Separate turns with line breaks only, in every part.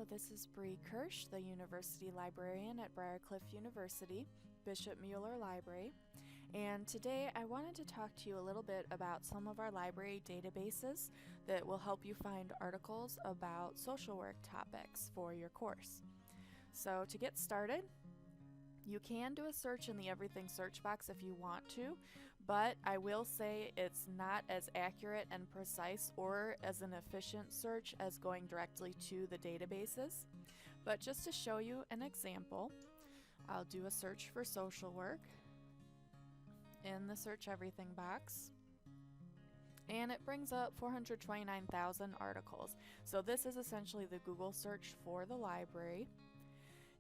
Hello, this is Bree Kirsch, the University Librarian at Briarcliff University, Bishop Mueller Library, and today I wanted to talk to you a little bit about some of our library databases that will help you find articles about social work topics for your course. So to get started, you can do a search in the Everything search box if you want to, but I will say it's not as accurate and precise or as an efficient search as going directly to the databases. But just to show you an example, I'll do a search for social work in the Search Everything box, and it brings up 429,000 articles. So this is essentially the Google search for the library.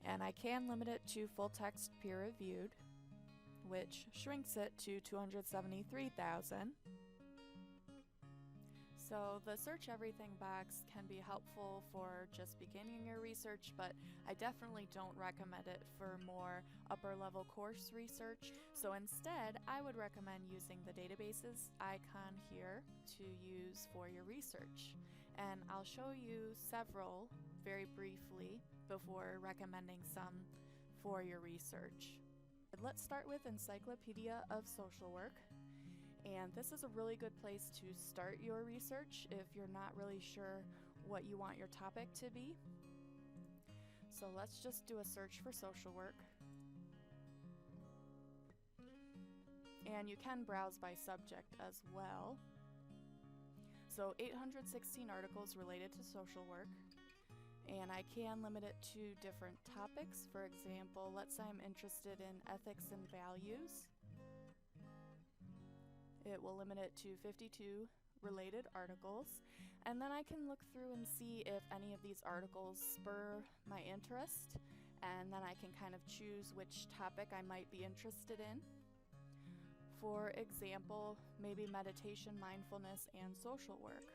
And I can limit it to full text peer reviewed, which shrinks it to 273,000. So the Search Everything box can be helpful for just beginning your research, but I definitely don't recommend it for more upper level course research. So instead, I would recommend using the databases icon here to use for your research. And I'll show you several very briefly before recommending some for your research. Let's start with Encyclopedia of Social Work. And this is a really good place to start your research if you're not really sure what you want your topic to be. So let's just do a search for social work. And you can browse by subject as well. So 816 articles related to social work. And I can limit it to different topics. For example, let's say I'm interested in ethics and values. It will limit it to 52 related articles. And then I can look through and see if any of these articles spur my interest. And then I can kind of choose which topic I might be interested in. For example, maybe meditation, mindfulness, and social work.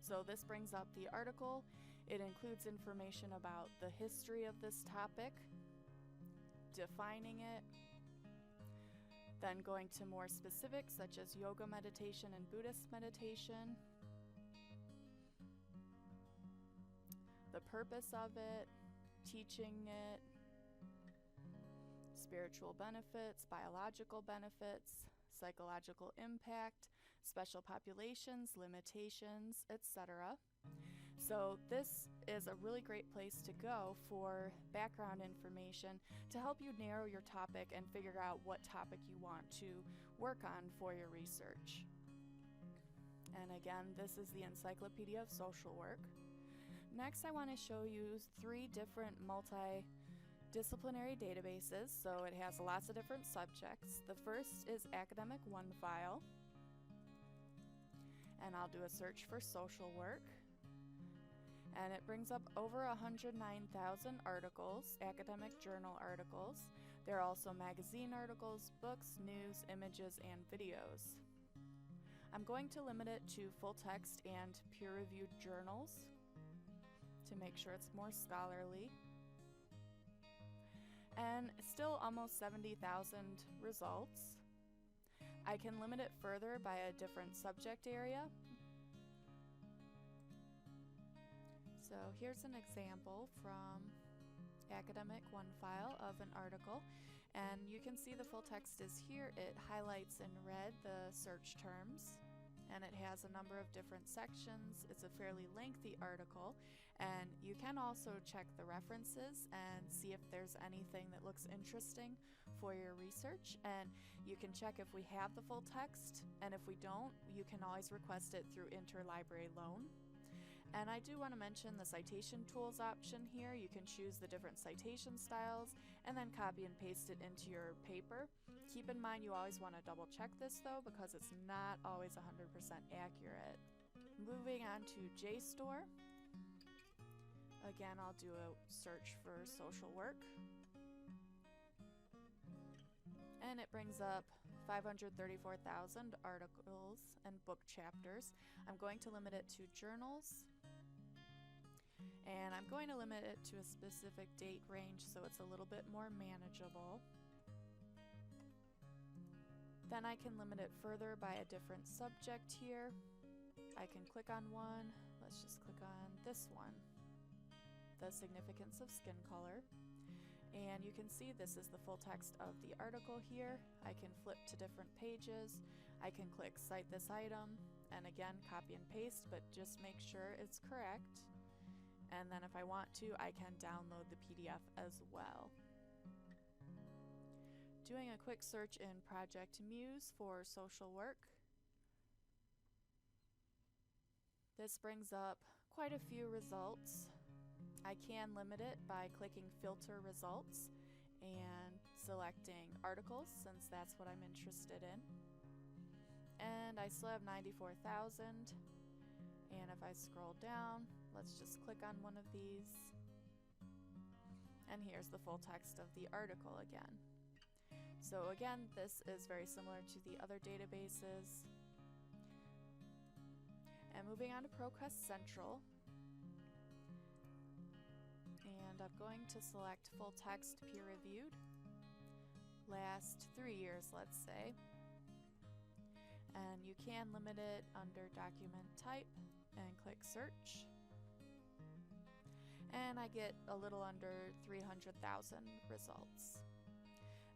So this brings up the article. It includes information about the history of this topic, defining it, then going to more specifics such as yoga meditation and Buddhist meditation, the purpose of it, teaching it, spiritual benefits, biological benefits, psychological impact, special populations, limitations, etc. So this is a really great place to go for background information to help you narrow your topic and figure out what topic you want to work on for your research. And again, this is the Encyclopedia of Social Work. Next, I want to show you 3 different multidisciplinary databases, so it has lots of different subjects. The first is Academic OneFile, and I'll do a search for social work. And it brings up over 109,000 articles, academic journal articles. There are also magazine articles, books, news, images, and videos. I'm going to limit it to full text and peer-reviewed journals to make sure it's more scholarly. And still almost 70,000 results. I can limit it further by a different subject area. So here's an example from Academic OneFile of an article, and you can see the full text is here. It highlights in red the search terms, and it has a number of different sections. It's a fairly lengthy article, and you can also check the references and see if there's anything that looks interesting for your research. And you can check if we have the full text, and if we don't, you can always request it through interlibrary loan. And I do want to mention the citation tools option here. You can choose the different citation styles and then copy and paste it into your paper. Keep in mind you always want to double check this though, because it's not always 100% accurate. Moving on to JSTOR. Again, I'll do a search for social work. And it brings up 534,000 articles and book chapters. I'm going to limit it to journals. And I'm going to limit it to a specific date range so it's a little bit more manageable. Then I can limit it further by a different subject here. I can click on one. Let's just click on this one. the significance of skin color. And you can see this is the full text of the article here. I can flip to different pages. I can click cite this item, and again copy and paste, but just make sure it's correct. And then if I want to, I can download the PDF as well. Doing a quick search in Project Muse for social work. This brings up quite a few results. I can limit it by clicking Filter Results and selecting Articles, since that's what I'm interested in. And I still have 94,000. And if I scroll down, let's just click on one of these. And here's the full text of the article again. So again, this is very similar to the other databases. And moving on to ProQuest Central. And I'm going to select full text peer reviewed. Last 3 years, let's say. And you can limit it under document type and click search. And I get a little under 300,000 results.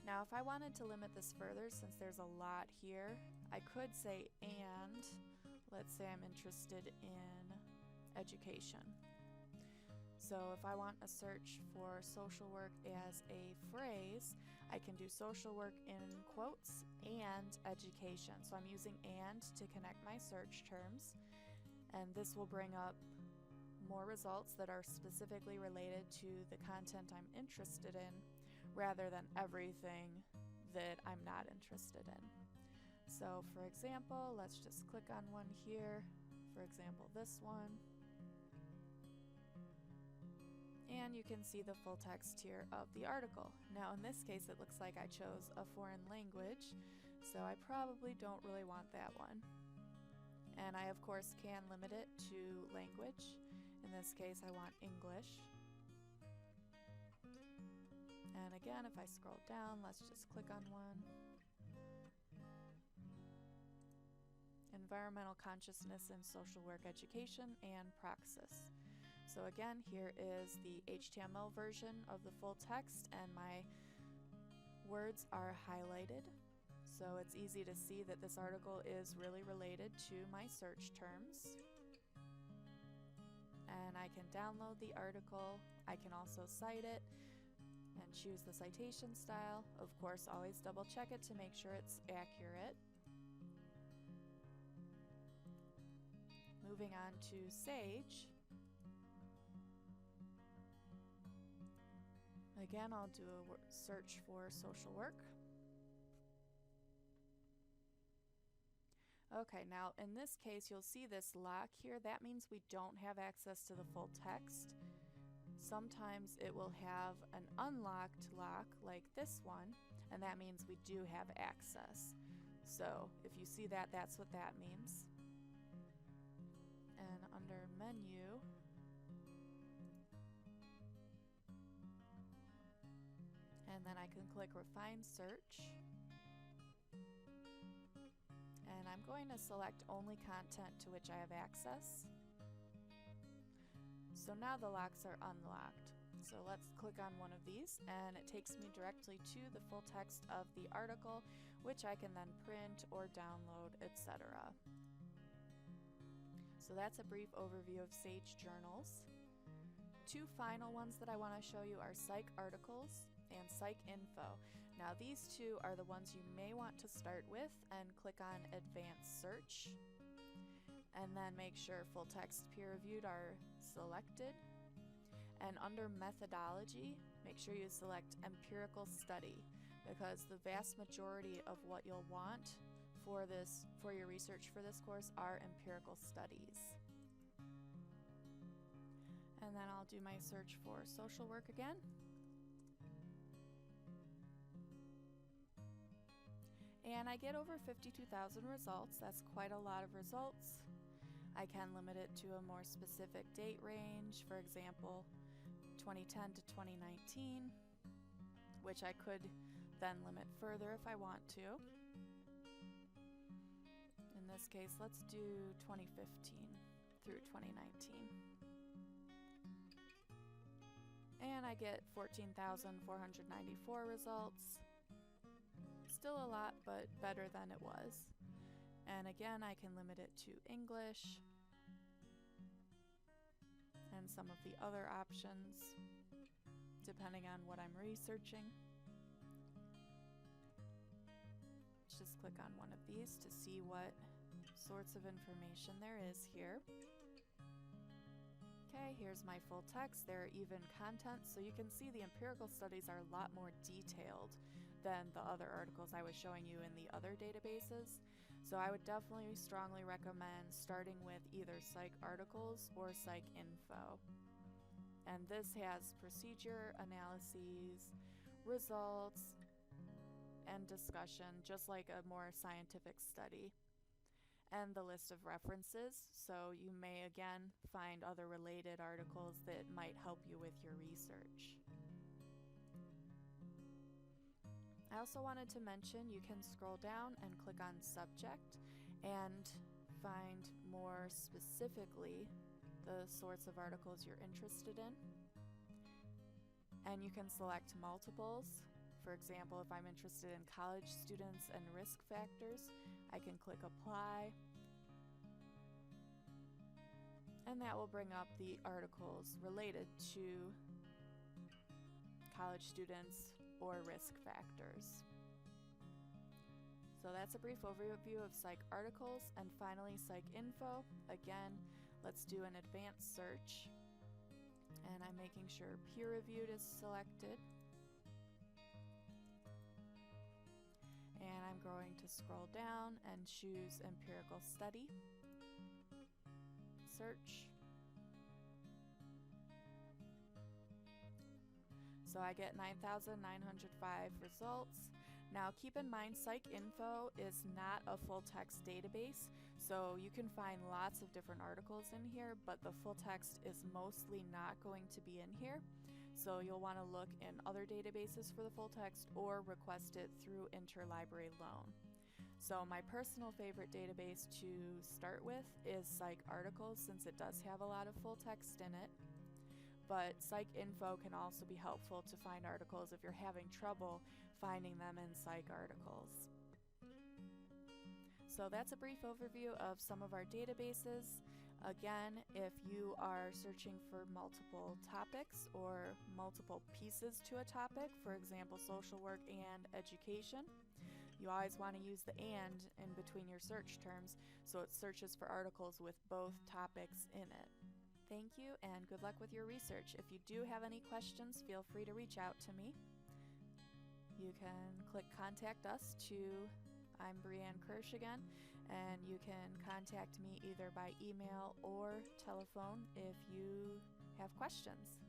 Now if I wanted to limit this further, since there's a lot here, I could say and let's say I'm interested in education. So if I want a search for social work as a phrase, I can do social work in quotes and education. So I'm using and to connect my search terms, and this will bring up more results that are specifically related to the content I'm interested in, rather than everything that I'm not interested in. So for example, let's just click on one here, for example this one, and you can see the full text here of the article. Now in this case it looks like I chose a foreign language, so I probably don't really want that one. And I of course can limit it to language. In this case I want English. And again, if I scroll down, let's just click on one. Environmental consciousness in social work education and praxis. So again, here is the HTML version of the full text, and my words are highlighted. So it's easy to see that this article is really related to my search terms. And I can download the article. I can also cite it and choose the citation style. Of course, always double check it to make sure it's accurate. Moving on to Sage. Again, I'll do a search for social work. Okay, now in this case, you'll see this lock here. That means we don't have access to the full text. Sometimes it will have an unlocked lock like this one, and that means we do have access. So if you see that, that's what that means. And under menu, and then I can click Refine Search. And I'm going to select only content to which I have access. So now the locks are unlocked. So let's click on one of these, and it takes me directly to the full text of the article, which I can then print or download, etc. So that's a brief overview of Sage Journals. Two final ones that I want to show you are Psych Articles and Psych Info. Now these two are the ones you may want to start with, and click on Advanced Search. And then make sure full text peer reviewed are selected. And under methodology, make sure you select empirical study, because the vast majority of what you'll want for your research for this course are empirical studies. And then I'll do my search for social work again. And I get over 52,000 results. That's quite a lot of results. I can limit it to a more specific date range, for example, 2010 to 2019, which I could then limit further if I want to. In this case, let's do 2015 through 2019. I get 14,494 results. Still a lot, but better than it was. And again, I can limit it to English and some of the other options, depending on what I'm researching. Just click on one of these to see what sorts of information there is here. Okay, here's my full text. There are even contents, so you can see the empirical studies are a lot more detailed than the other articles I was showing you in the other databases. So I would definitely strongly recommend starting with either PsycArticles or PsycInfo. And this has procedure, analyses, results, and discussion, just like a more scientific study. And the list of references, so you may again find other related articles that might help you with your research. I also wanted to mention you can scroll down and click on subject and find more specifically the sorts of articles you're interested in. And you can select multiples. For example, if I'm interested in college students and risk factors, I can click apply. And that will bring up the articles related to college students or risk factors. So that's a brief overview of PsycArticles, and finally PsycInfo. Again, let's do an advanced search, and I'm making sure peer reviewed is selected. And I'm going to scroll down and choose empirical study. Search. So I get 9,905 results. Now keep in mind, PsycInfo is not a full text database, so you can find lots of different articles in here, but the full text is mostly not going to be in here. So you'll want to look in other databases for the full text or request it through Interlibrary Loan. So my personal favorite database to start with is PsycArticles, since it does have a lot of full text in it. But PsycInfo can also be helpful to find articles if you're having trouble finding them in PsycArticles. So that's a brief overview of some of our databases. Again, if you are searching for multiple topics or multiple pieces to a topic, for example, social work and education, you always want to use the "and" in between your search terms so it searches for articles with both topics in it. Thank you and good luck with your research. If you do have any questions, feel free to reach out to me. You can click Contact Us to I'm Brianne Kirsch again, and you can contact me either by email or telephone if you have questions.